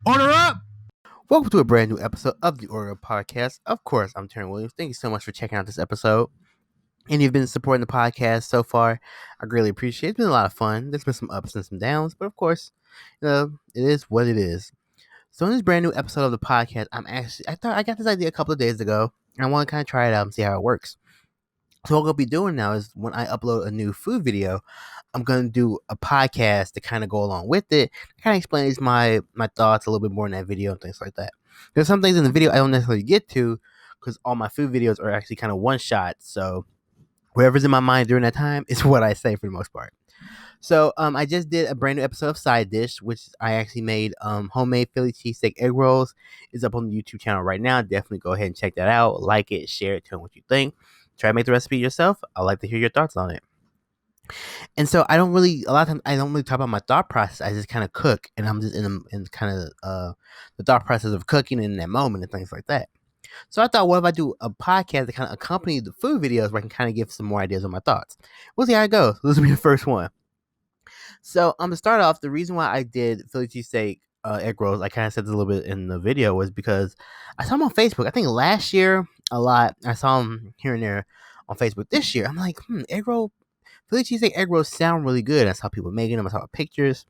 Order up! Welcome to a brand new episode of the Order Up Podcast. Of course, I'm Terry Williams. Thank you so much for checking out this episode. And you've been supporting the podcast so far. I greatly appreciate it. It's been a lot of fun. There's been some ups and some downs, but of course, it is what it is. So in this brand new episode of the podcast, I thought I got this idea a couple of days ago, and I want to kind of try it out and see how it works. So what I'm gonna be doing now is when I upload a new food video, I'm gonna do a podcast to kind of go along with it. Kind of explains my thoughts a little bit more in that video and things like that. There's some things in the video I don't necessarily get to because all my food videos are actually kind of one shot. So whatever's in my mind during that time is what I say for the most part. So I just did a brand new episode of SideDish, which I actually made homemade Philly Cheesesteak Egg Rolls. It's up on the YouTube channel right now. Definitely go ahead and check that out. Like it, share it, tell me what you think. Try to make the recipe yourself. I'd like to hear your thoughts on it. And so a lot of times I don't really talk about my thought process. I just kind of cook, and I'm just in kind of the thought process of cooking in that moment and things like that. So I thought, what if I do a podcast that kind of accompany the food videos where I can kind of give some more ideas on my thoughts? We'll see how it goes. This will be the first one. So to start off, the reason why I did Philly cheesesteak egg rolls, I kind of said this a little bit in the video, was because I saw them on Facebook. I think last year a lot. I saw them here and there on Facebook. This year, I'm like, egg roll, Philly cheesesteak egg rolls sound really good. I saw people making them. I saw pictures.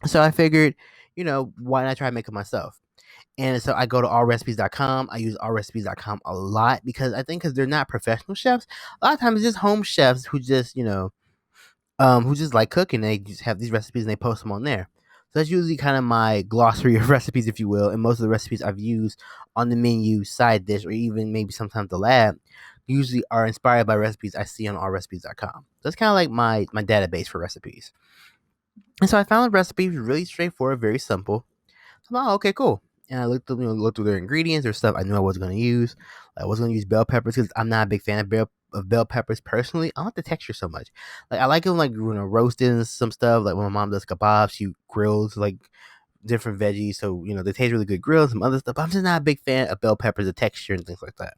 So I figured, why not try to make it myself? And so I go to allrecipes.com. I use allrecipes.com a lot because I think because they're not professional chefs. A lot of times it's just home chefs who just, who just like cooking. They just have these recipes and they post them on there. So that's usually kind of my glossary of recipes, if you will. And most of the recipes I've used on the menu, side dish, or even maybe sometimes the lab, usually are inspired by recipes I see on allrecipes.com. So that's kind of like my database for recipes. And so I found the recipe really straightforward, very simple. So I'm like, oh, okay, cool. And I looked through their ingredients. There's stuff I knew I wasn't going to use. I wasn't going to use bell peppers because I'm not a big fan of bell peppers personally. I don't like the texture so much. Like I like them roasting some stuff. Like when my mom does kebabs, she grills like different veggies, so they taste really good grilled. Some other stuff. But I'm just not a big fan of bell peppers, the texture and things like that.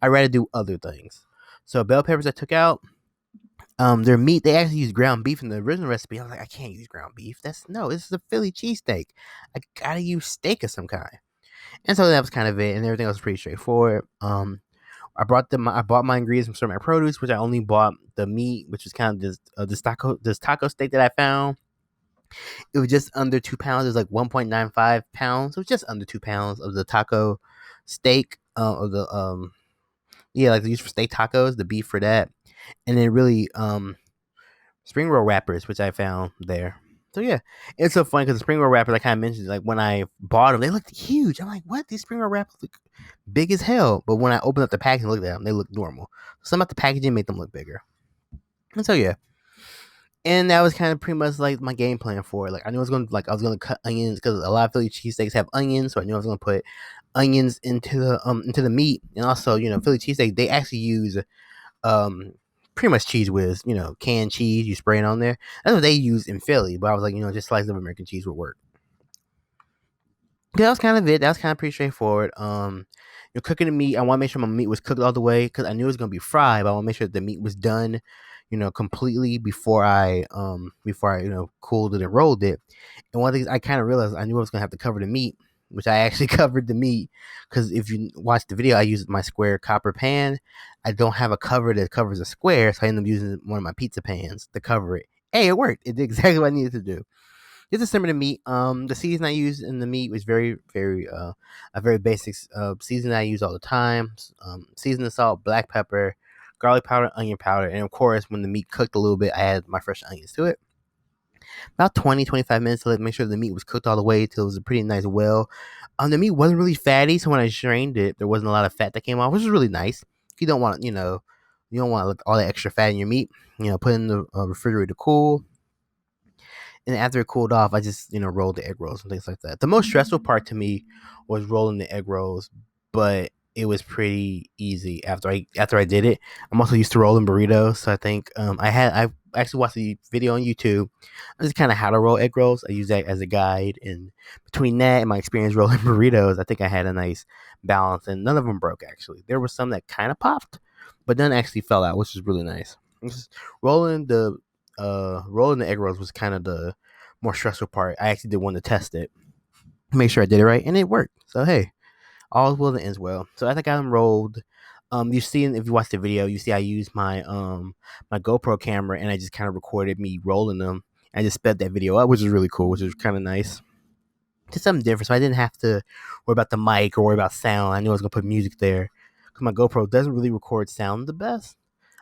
I rather do other things. So bell peppers I took out. Their meat, they actually use ground beef in the original recipe. I was like, I can't use ground beef. This is a Philly cheesesteak. I gotta use steak of some kind. And so that was kind of it, and everything else was pretty straightforward. I bought my ingredients from Certified Produce, which I only bought the meat, which was kind of this taco steak that I found. It was just under 2 pounds. It was like 1.95 pounds. It was just under 2 pounds of the taco steak, of the like they use for steak tacos, the beef for that, and then really spring roll wrappers, which I found there. So yeah, it's so funny because the spring roll wrappers I kind of mentioned, like when I bought them, they looked huge. I'm like, what? These spring roll wrappers look big as hell. But when I opened up the package and looked at them, they look normal. Some about the packaging made them look bigger. And so yeah, and that was kind of pretty much like my game plan for it. Like I knew I was gonna cut onions because a lot of Philly cheesesteaks have onions, so I knew I was gonna put onions into the meat, and also Philly cheesesteak they actually use um pretty much cheese whiz, canned cheese you spray it on there. That's what they use in Philly, but I was like, just slice of American cheese would work. Yeah, that was kind of it. That was kind of pretty straightforward. You're cooking the meat. I want to make sure my meat was cooked all the way because I knew it was gonna be fried, but I want to make sure the meat was done, completely before I cooled it and rolled it. And one of the things I kind of realized I knew I was gonna have to cover the meat, which I actually covered the meat because if you watch the video, I used my square copper pan. I don't have a cover that covers a square, so I ended up using one of my pizza pans to cover it. Hey, it worked. It did exactly what I needed to do. Just to simmer the meat. The season I used in the meat was very, very a very basic season I use all the time. Seasoning salt, black pepper, garlic powder, onion powder, and of course, when the meat cooked a little bit, I added my fresh onions to it. About 20-25 minutes to make sure the meat was cooked all the way till it was a pretty nice well. The meat wasn't really fatty, so when I strained it, there wasn't a lot of fat that came off, which was really nice. You don't want all that extra fat in your meat. Put it in the refrigerator to cool. And after it cooled off, I just rolled the egg rolls and things like that. The most stressful part to me was rolling the egg rolls, but it was pretty easy after I did it. I'm also used to rolling burritos, so I think I actually watched the video on YouTube. This is kind of how to roll egg rolls. I use that as a guide, and between that and my experience rolling burritos, I think I had a nice balance, and none of them broke. Actually, there were some that kind of popped, but none actually fell out, which was really nice. Just rolling the rolling the egg rolls was kind of the more stressful part. I actually did want to test it. make sure I did it right, and it worked. So hey, all is well that ends well. So as I got them rolled, you see, if you watch the video, you see I used my GoPro camera, and I just kind of recorded me rolling them. I just sped that video up, which is really cool, which is kind of nice. Just something different, so I didn't have to worry about the mic or worry about sound. I knew I was gonna put music there because my GoPro doesn't really record sound the best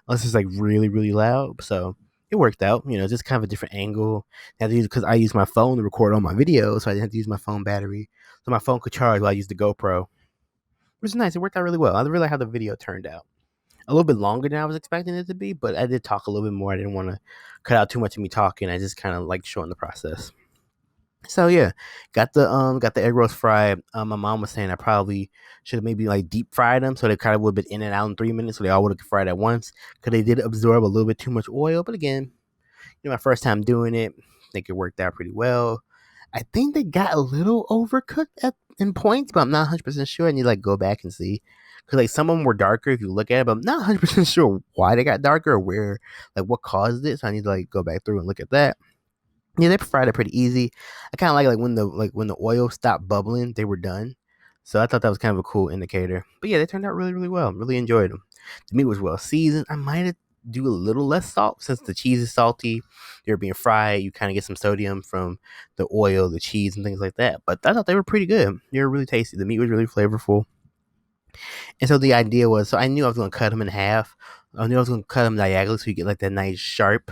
unless it's like really really loud. So it worked out, just kind of a different angle. I had to use because I use my phone to record all my videos, so I didn't have to use my phone battery, so my phone could charge while I used the GoPro, which is nice. It worked out really well. I really like how the video turned out. A little bit longer than I was expecting it to be, but I did talk a little bit more. I didn't want to cut out too much of me talking. I just kind of like showing the process. So yeah, got the egg rolls fried. My mom was saying I probably should have maybe like deep fried them so they kind of would have been in and out in 3 minutes, so they all would have fried at once because they did absorb a little bit too much oil. But again, my first time doing it, I think it worked out pretty well. I think they got a little overcooked in points, but I'm not 100% sure. I need to like go back and see because like some of them were darker if you look at it, but I'm not 100% sure why they got darker or where like what caused it. So I need to like go back through and look at that. Yeah, they fried it pretty easy. I kind of like when the oil stopped bubbling, they were done. So I thought that was kind of a cool indicator. But yeah, they turned out really really well. Really enjoyed them. The meat was well seasoned. I might have do a little less salt since the cheese is salty. They're being fried. You kind of get some sodium from the oil, the cheese, and things like that. But I thought they were pretty good. They were really tasty. The meat was really flavorful. And so the idea was, so I knew I was going to cut them in half. I knew I was going to cut them diagonally so you get like that nice sharp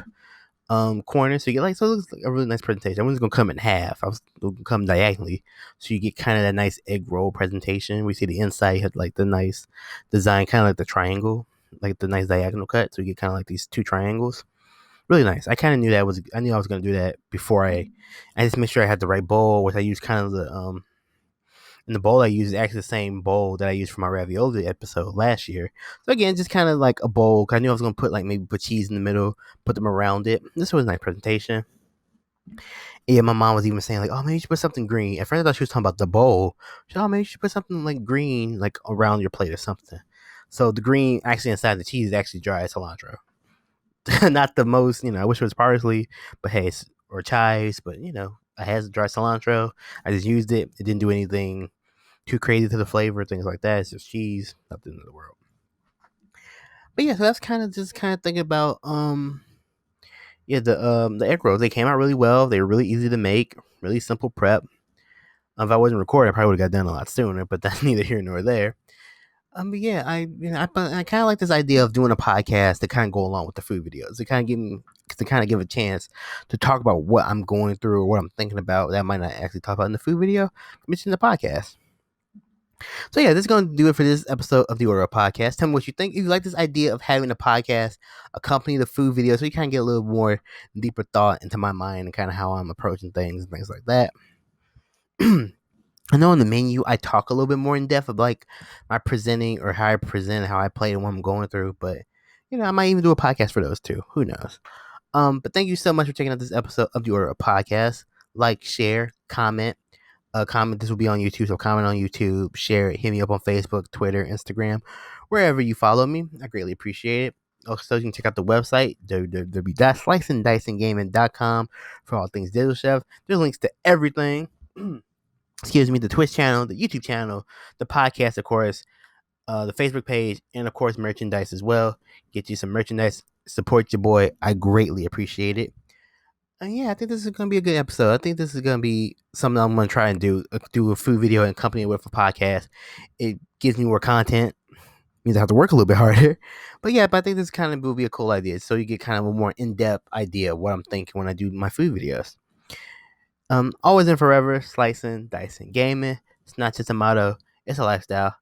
corner, so you get like, so it looks like a really nice presentation. I wasn't gonna come in half. I was gonna come diagonally, so you get kind of that nice egg roll presentation. We see the inside had like the nice design, kind of like the triangle, like the nice diagonal cut. So you get kind of like these two triangles. Really nice. I kind of knew that was. I knew I was gonna do that before I just made sure I had the right bowl, which I used kind of and the bowl I use is actually the same bowl that I used for my ravioli episode last year. So again, just kind of like a bowl. 'Cause I knew I was gonna put like maybe put cheese in the middle, put them around it. This was a nice presentation. Yeah, my mom was even saying like, "Oh, maybe you should put something green." At first, I thought she was talking about the bowl. She said, "Oh, maybe you should put something like green, like around your plate or something." So the green actually inside the cheese is actually dried cilantro. Not the most, I wish it was parsley, but hey, or chives, but I had dry cilantro. I just used it. It didn't do anything too crazy to the flavor, things like that. It's just cheese, nothing in the world. But yeah, so that's kind of thinking about yeah, the egg rolls. They came out really well. They were really easy to make, really simple prep. If I wasn't recording, I probably would have got done a lot sooner, but that's neither here nor there. But yeah, I kind of like this idea of doing a podcast to kind of go along with the food videos. To kind of give a chance to talk about what I'm going through or what I'm thinking about that I might not actually talk about in the food video. Mention the podcast. So yeah, this is going to do it for this episode of the Order Podcast. Tell me what you think. If you like this idea of having a podcast accompany the food video, so you kind of get a little more deeper thought into my mind and kind of how I'm approaching things and things like that. I know on the menu I talk a little bit more in depth of like my presenting or how I present, how I play, and what I'm going through. But I might even do a podcast for those too. Who knows? But thank you so much for checking out this episode of the Order Podcast. Like, share, comment. Comment. This will be on YouTube, so comment on YouTube, share it, hit me up on Facebook, Twitter, Instagram, wherever you follow me. I greatly appreciate it. Also, you can check out the website, www.SlicingDicingGaming.com, for all things Digital Chef. There's links to everything. Excuse me, the Twitch channel, the YouTube channel, the podcast, of course, the Facebook page, and of course, merchandise as well. Get you some merchandise. Support your boy. I greatly appreciate it. And yeah, I think this is going to be a good episode. I think this is going to be something I'm going to try and do a food video and accompany it with a podcast. It gives me more content. Means I have to work a little bit harder. But I think this kind of will be a cool idea. So you get kind of a more in-depth idea of what I'm thinking when I do my food videos. Always and forever, slicing, dicing, gaming. It's not just a motto, it's a lifestyle.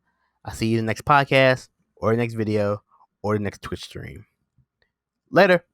I'll see you in the next podcast, or the next video, or the next Twitch stream. Later.